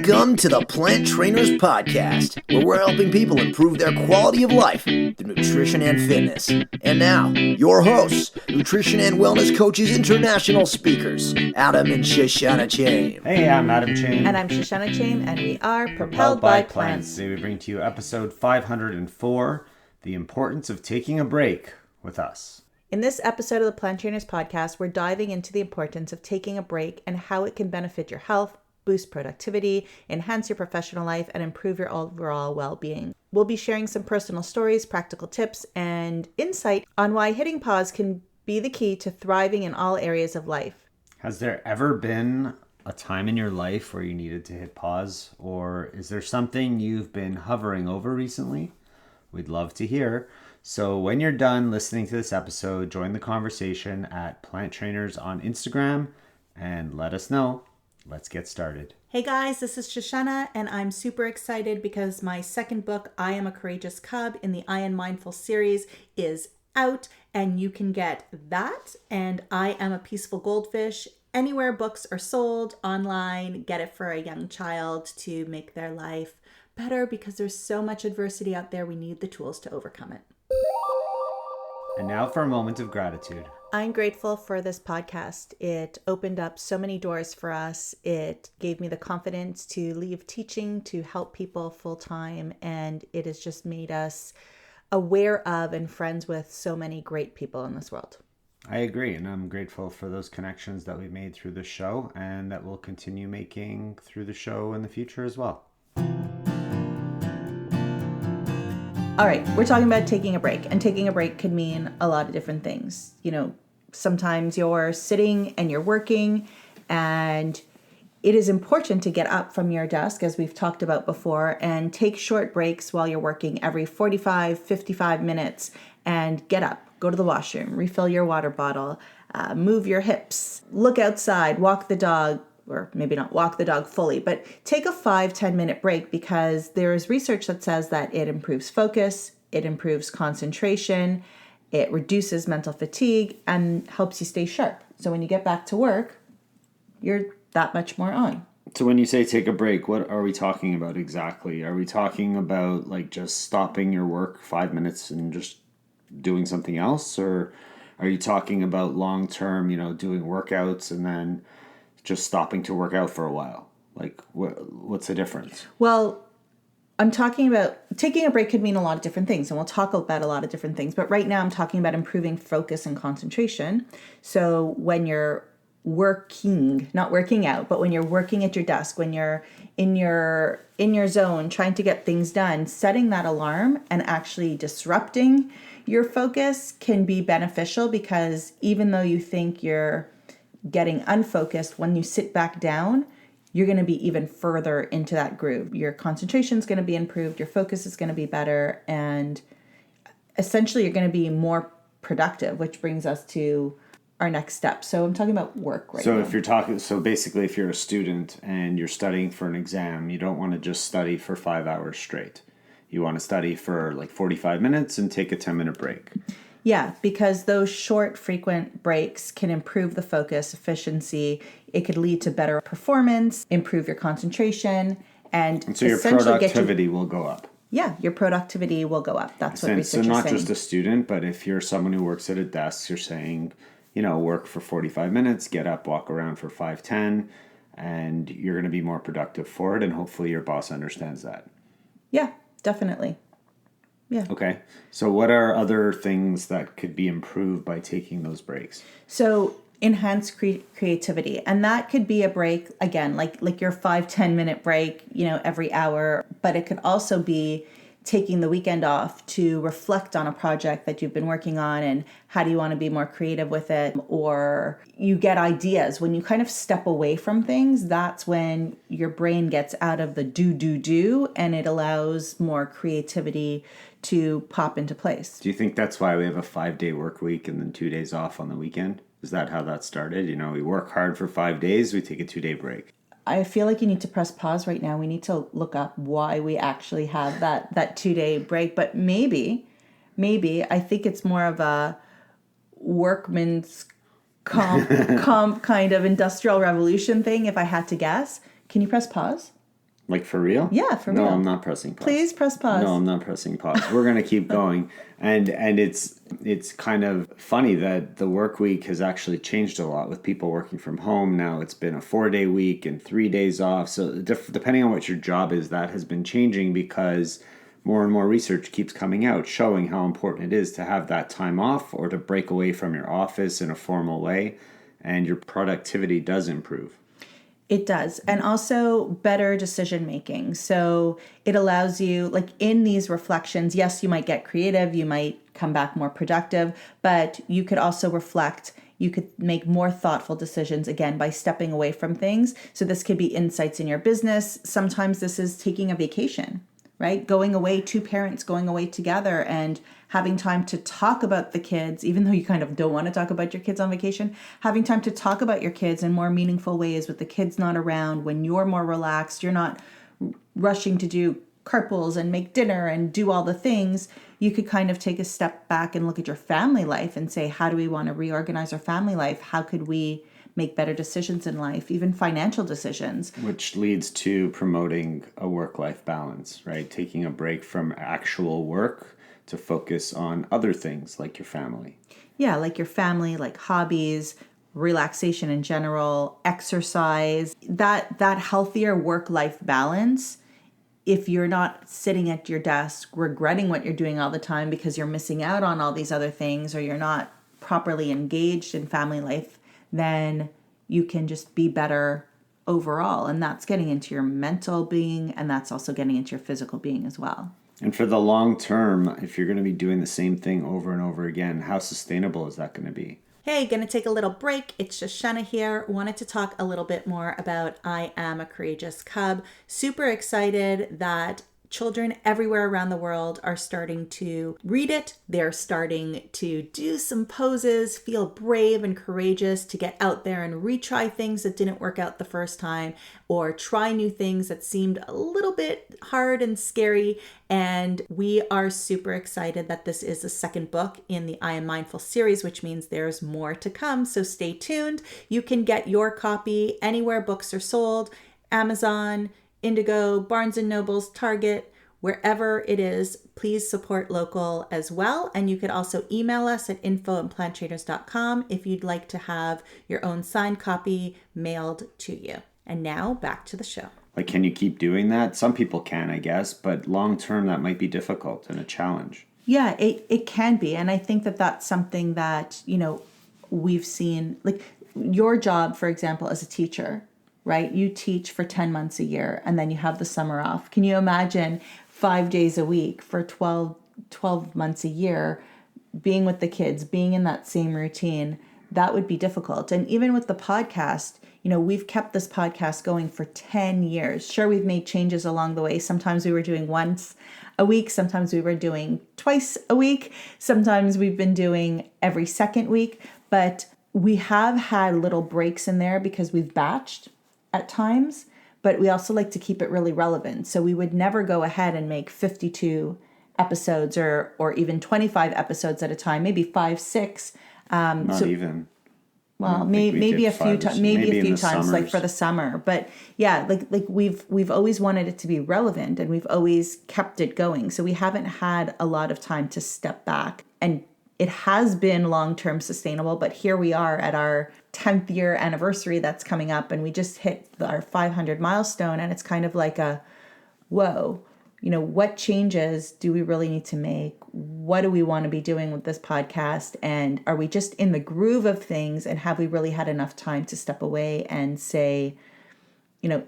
Welcome to the Plant Trainers Podcast, where we're helping people improve their quality of life through nutrition and fitness. And now, your hosts, nutrition and wellness coaches, international speakers, Adam and Shoshana Chaim. Hey, I'm Adam Chaim. And I'm Shoshana Chaim, and we are Propelled by Plants. Today we bring to you episode 504, The Importance of Taking a Break with Us. In this episode of the Plant Trainers Podcast, we're diving into the importance of taking a break and how it can benefit your health, boost productivity, enhance your professional life, and improve your overall well-being. We'll be sharing some personal stories, practical tips, and insight on why hitting pause can be the key to thriving in all areas of life. Has there ever been a time in your life where you needed to hit pause, or is there something you've been hovering over recently? We'd love to hear. So when you're done listening to this episode, join the conversation at Plant Trainers on Instagram and let us know. Let's get started. Hey guys, this is Shoshana, and I'm super excited because my second book, I Am a Courageous Cub, in the I Am Mindful series is out, and you can get that and I Am a Peaceful Goldfish anywhere books are sold, online. Get it for a young child to make their life better, because there's so much adversity out there. We need the tools to overcome it. And now for a moment of gratitude. I'm grateful for this podcast. It opened up so many doors for us. It gave me the confidence to leave teaching to help people full time. And it has just made us aware of and friends with so many great people in this world. I agree. And I'm grateful for those connections that we've made through the show and that we'll continue making through the show in the future as well. All right, we're talking about taking a break, and taking a break could mean a lot of different things. You know, sometimes you're sitting and you're working, and it is important to get up from your desk, as we've talked about before, and take short breaks while you're working every 45, 55 minutes, and get up, go to the washroom, refill your water bottle, move your hips, look outside, walk the dog, or maybe not walk the dog fully, but take a 5-10 minute break, because there is research that says that it improves focus, it improves concentration, it reduces mental fatigue, and helps you stay sharp. So when you get back to work, you're that much more on. So when you say take a break, what are we talking about exactly? Are we talking about like just stopping your work 5 minutes and just doing something else? Or are you talking about long-term, doing workouts and then just stopping to work out for a while? Like, what's the difference? Well, I'm talking about taking a break could mean a lot of different things, and we'll talk about a lot of different things. But right now I'm talking about improving focus and concentration. So when you're working, not working out, but when you're working at your desk, when you're in your zone, trying to get things done, setting that alarm and actually disrupting your focus can be beneficial, because even though you think you're getting unfocused, when you sit back down, you're going to be even further into that groove. Your concentration is going to be improved, your focus is going to be better, and essentially you're going to be more productive, which brings us to our next step. So I'm talking about work right now. So basically if you're a student and you're studying for an exam, you don't want to just study for 5 hours straight. You want to study for like 45 minutes and take a 10-minute break. Yeah, because those short, frequent breaks can improve the focus, efficiency. It could lead to better performance, improve your concentration, and so your productivity will go up. Yeah, your productivity will go up. That's what research is saying. So not just a student, but if you're someone who works at a desk, you're saying, work for 45 minutes, get up, walk around for 5-10, and you're going to be more productive for it, and hopefully your boss understands that. Yeah, definitely. Yeah. Okay. So what are other things that could be improved by taking those breaks? So enhance creativity. And that could be a break, again, like your 5-10 minute break, every hour. But it could also be taking the weekend off to reflect on a project that you've been working on, and how do you want to be more creative with it? Or you get ideas. When you kind of step away from things, that's when your brain gets out of the do, and it allows more creativity to pop into place. Do you think that's why we have a 5-day work week and then 2 days off on the weekend? Is that how that started? We work hard for 5 days, we take a 2-day break. I feel like you need to press pause right now. We need to look up why we actually have that 2-day break. But maybe I think it's more of a workman's comp kind of industrial revolution thing, if I had to guess. Can you press pause? Like for real? Yeah, for no, real. No, I'm not pressing pause. Please press pause. No, I'm not pressing pause. We're going to keep going. And it's kind of funny that the work week has actually changed a lot with people working from home. Now it's been a 4-day week and 3 days off. So depending on what your job is, that has been changing because more and more research keeps coming out showing how important it is to have that time off or to break away from your office in a formal way, and your productivity does improve. It does. And also better decision making. So it allows you, like in these reflections, yes, you might get creative, you might come back more productive, but you could also reflect. You could make more thoughtful decisions, again, by stepping away from things. So this could be insights in your business. Sometimes this is taking a vacation, right? Going away, two parents going away together and having time to talk about the kids, even though you kind of don't want to talk about your kids on vacation, having time to talk about your kids in more meaningful ways with the kids not around, when you're more relaxed, you're not rushing to do carpools and make dinner and do all the things. You could kind of take a step back and look at your family life and say, how do we want to reorganize our family life? How could we make better decisions in life, even financial decisions? Which leads to promoting a work-life balance, right? Taking a break from actual work to focus on other things like your family. Yeah, like your family, like hobbies, relaxation in general, exercise, that healthier work-life balance. If you're not sitting at your desk regretting what you're doing all the time because you're missing out on all these other things, or you're not properly engaged in family life, then you can just be better overall. And that's getting into your mental being, and that's also getting into your physical being as well. And for the long term, if you're going to be doing the same thing over and over again, how sustainable is that going to be? Hey, gonna take a little break. It's Shoshana here. Wanted to talk a little bit more about I Am a Courageous Cub. Super excited that children everywhere around the world are starting to read it. They're starting to do some poses, feel brave and courageous to get out there and retry things that didn't work out the first time, or try new things that seemed a little bit hard and scary. And we are super excited that this is the second book in the I Am Mindful series, which means there's more to come. So stay tuned. You can get your copy anywhere books are sold: Amazon, Indigo, Barnes & Nobles, Target, wherever it is. Please support local as well. And you could also email us at info@planttrainers.com if you'd like to have your own signed copy mailed to you. And now back to the show. Like, can you keep doing that? Some people can, I guess, but long term that might be difficult and a challenge. Yeah, it can be. And I think that that's something that, we've seen, like your job, for example, as a teacher, right? You teach for 10 months a year and then you have the summer off. Can you imagine 5 days a week for 12 months a year, being with the kids, being in that same routine? That would be difficult. And even with the podcast, we've kept this podcast going for 10 years. Sure, we've made changes along the way. Sometimes we were doing once a week. Sometimes we were doing twice a week. Sometimes we've been doing every second week. But we have had little breaks in there because we've batched at times, but we also like to keep it really relevant. So we would never go ahead and make 52 episodes or even 25 episodes at a time, maybe 5, 6. Not even. Well, maybe a few times, maybe a few times, like for the summer. But yeah, like we've always wanted it to be relevant, and we've always kept it going. So we haven't had a lot of time to step back, and it has been long-term sustainable. But here we are at our 10th year anniversary that's coming up, and we just hit our 500 milestone, and it's kind of like whoa, what changes do we really need to make? What do we want to be doing with this podcast? And are we just in the groove of things? And have we really had enough time to step away and say,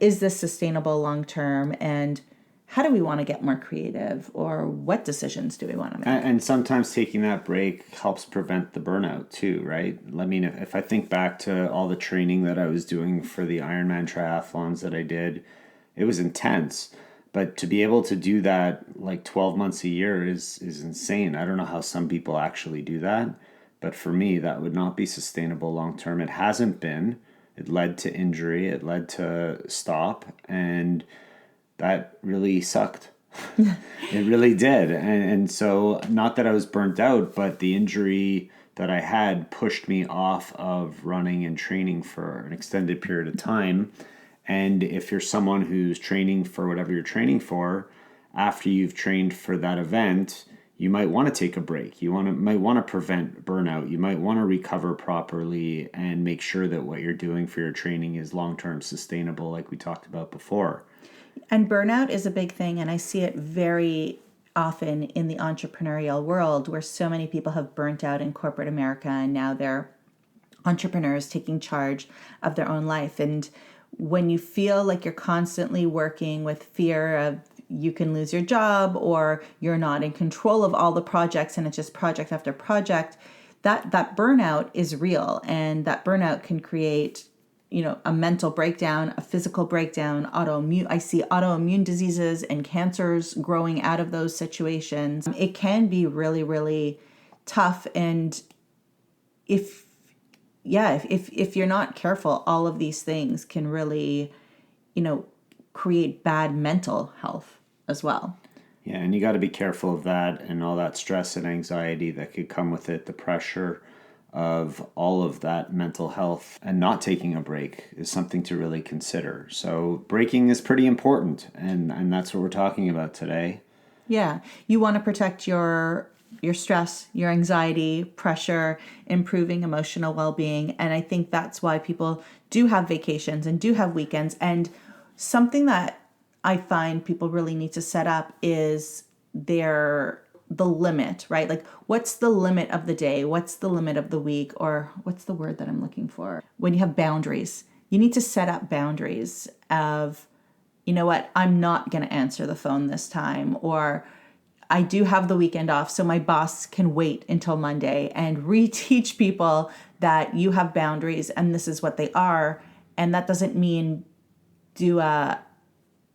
is this sustainable long-term? And how do we want to get more creative? Or what decisions do we want to make? And sometimes taking that break helps prevent the burnout too, right? I mean, if I think back to all the training that I was doing for the Ironman triathlons that I did, it was intense. But to be able to do that like 12 months a year is insane. I don't know how some people actually do that. But for me, that would not be sustainable long term. It hasn't been. It led to injury. It led to stop. And that really sucked. It really did. And so not that I was burnt out, but the injury that I had pushed me off of running and training for an extended period of time. And if you're someone who's training for whatever you're training for, after you've trained for that event, you might want to take a break. Might want to prevent burnout. You might want to recover properly and make sure that what you're doing for your training is long-term sustainable, like we talked about before. And burnout is a big thing, and I see it very often in the entrepreneurial world where so many people have burnt out in corporate America, and now they're entrepreneurs taking charge of their own life. And when you feel like you're constantly working with fear of you can lose your job or you're not in control of all the projects and it's just project after project, that burnout is real, and that burnout can create a mental breakdown, a physical breakdown, I see autoimmune diseases and cancers growing out of those situations. It can be really, really tough. And if you're not careful, all of these things can really, create bad mental health as well. Yeah, and you got to be careful of that and all that stress and anxiety that could come with it, the pressure of all of that mental health, and not taking a break is something to really consider. So breaking is pretty important, and that's what we're talking about today. Yeah, you want to protect your stress, your anxiety, pressure, improving emotional well-being, and I think that's why people do have vacations and do have weekends. And something that I find people really need to set up is the limit, right? Like, what's the limit of the day? What's the limit of the week? Or what's the word that I'm looking for? When you have boundaries, you need to set up boundaries of, you know what, I'm not going to answer the phone this time, or I do have the weekend off, so my boss can wait until Monday, and reteach people that you have boundaries and this is what they are. And that doesn't mean do a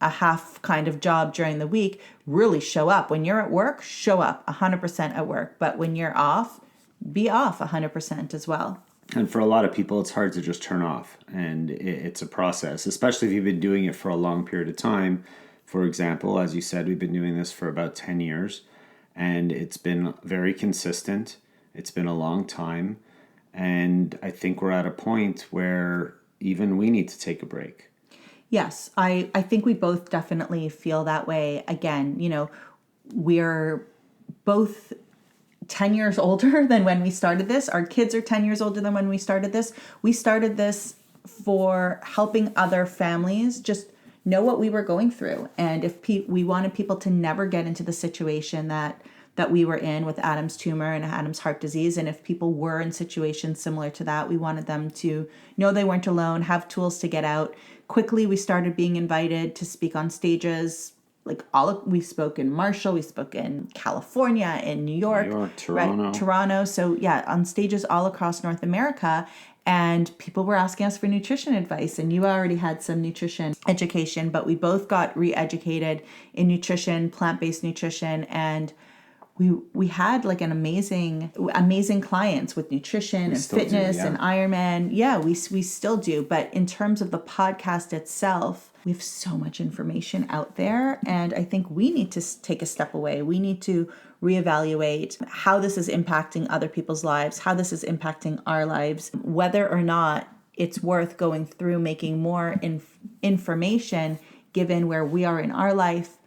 half kind of job during the week. Really show up. When you're at work, show up 100% at work. But when you're off, be off 100% as well. And for a lot of people, it's hard to just turn off. And it's a process, especially if you've been doing it for a long period of time. For example, as you said, we've been doing this for about 10 years. And it's been very consistent. It's been a long time. And I think we're at a point where even we need to take a break. Yes, I think we both definitely feel that way. Again, we're both 10 years older than when we started this. Our kids are 10 years older than when we started this. We started this for helping other families just know what we were going through. And if we wanted people to never get into the situation that we were in with Adam's tumor and Adam's heart disease. And if people were in situations similar to that, we wanted them to know they weren't alone, have tools to get out. Quickly, we started being invited to speak on stages. We spoke in Marshall, we spoke in California, in New York, Toronto. Right, Toronto. So yeah, on stages all across North America. And people were asking us for nutrition advice. And you already had some nutrition education, but we both got re-educated in nutrition, plant-based nutrition, and we had like an amazing clients with nutrition and fitness and Ironman. Yeah, we still do. But in terms of the podcast itself, we have so much information out there. And I think we need to take a step away. We need to reevaluate how this is impacting other people's lives, how this is impacting our lives, whether or not it's worth going through making more information given where we are in our life,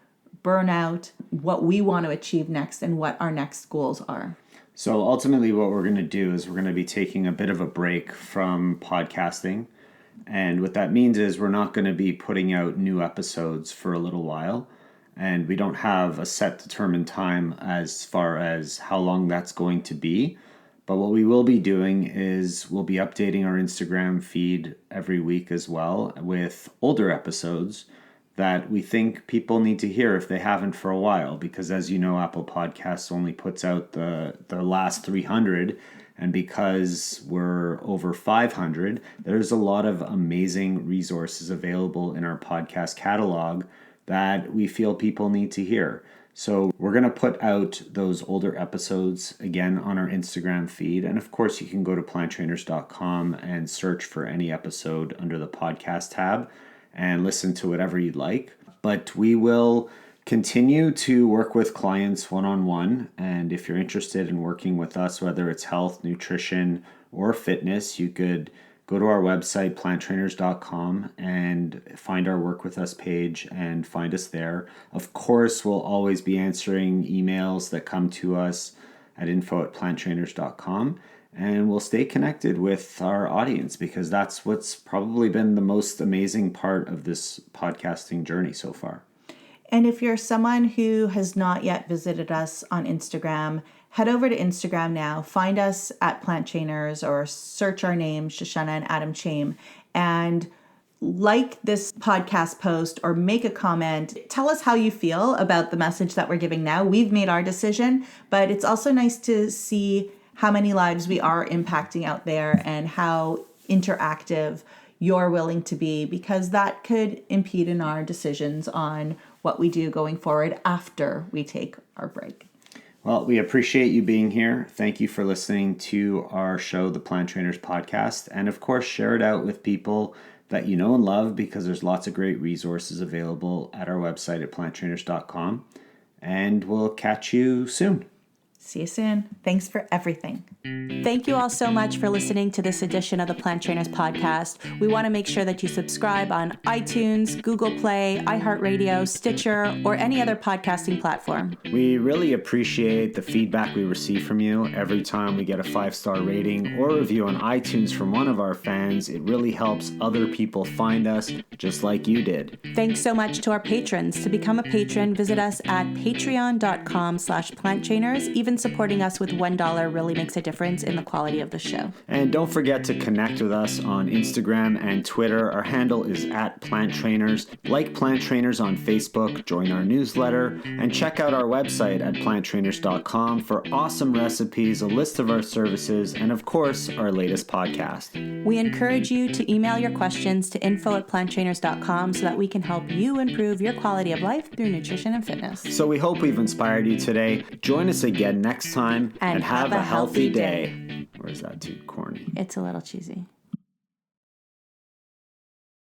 burnout, what we want to achieve next, and what our next goals are. So ultimately what we're going to do is we're going to be taking a bit of a break from podcasting. And what that means is we're not going to be putting out new episodes for a little while. And we don't have a set determined time as far as how long that's going to be. But what we will be doing is we'll be updating our Instagram feed every week as well with older episodes that we think people need to hear if they haven't for a while, because as you know, Apple Podcasts only puts out the last 300, and because we're over 500, there's a lot of amazing resources available in our podcast catalog that we feel people need to hear. So we're going to put out those older episodes again on our Instagram feed, and of course you can go to planttrainers.com and search for any episode under the podcast tab and listen to whatever you'd like. But we will continue to work with clients one-on-one. And if you're interested in working with us, whether it's health, nutrition, or fitness, you could go to our website, planttrainers.com, and find our Work With Us page and find us there. Of course, we'll always be answering emails that come to us at info@planttrainers.com, and we'll stay connected with our audience because that's what's probably been the most amazing part of this podcasting journey so far. And if you're someone who has not yet visited us on Instagram, head over to Instagram now, find us at Plant Trainers or search our names, Shoshana and Adam Chaim, and like this podcast post or make a comment. Tell us how you feel about the message that we're giving now. We've made our decision, but it's also nice to see how many lives we are impacting out there and how interactive you're willing to be, because that could impede in our decisions on what we do going forward after we take our break. Well, we appreciate you being here. Thank you for listening to our show, the Plant Trainers Podcast. And of course, share it out with people that you know and love, because there's lots of great resources available at our website at planttrainers.com. And we'll catch you soon. See you soon. Thanks for everything. Thank you all so much for listening to this edition of the Plant Trainers Podcast. We want to make sure that you subscribe on iTunes, Google Play, iHeartRadio, Stitcher, or any other podcasting platform. We really appreciate the feedback we receive from you. Every time we get a 5-star rating or review on iTunes from one of our fans, it really helps other people find us just like you did. Thanks so much to our patrons. To become a patron, visit us at patreon.com/planttrainers. Even supporting us with $1 really makes a difference in the quality of the show. And don't forget to connect with us on Instagram and Twitter. Our handle is @PlantTrainers. Like Plant Trainers on Facebook, join our newsletter, and check out our website at planttrainers.com for awesome recipes, a list of our services, and of course, our latest podcast. We encourage you to email your questions to info@planttrainers.com so that we can help you improve your quality of life through nutrition and fitness. So we hope we've inspired you today. Join us again next time, and have a healthy day. Or is that too corny? It's a little cheesy.